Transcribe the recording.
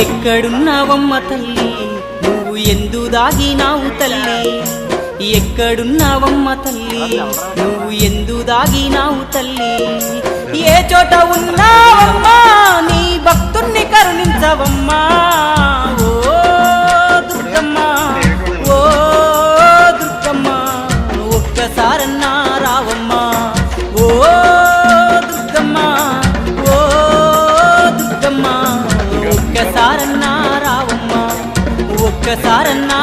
ఎక్కడున్నావమ్మ తల్లి నువ్వు ఎందు దాగినావు తల్లి ఎక్కడున్నావమ్మ తల్లి నువ్వు ఎందు దాగినావు తల్లి ఏ చోట ఉన్నావమ్మా నీ భక్తుణ్ణి కరుణించవమ్మా ఓ దుర్గమ్మ ఓ దుర్గమ్మ ఒక్కసారన్నా రావమ్మా ఓ దుర్గమ్మ ఓ దుర్గమ్మ ఒక్కసారన్నా రావమ్మా ఒక్కసారన్నా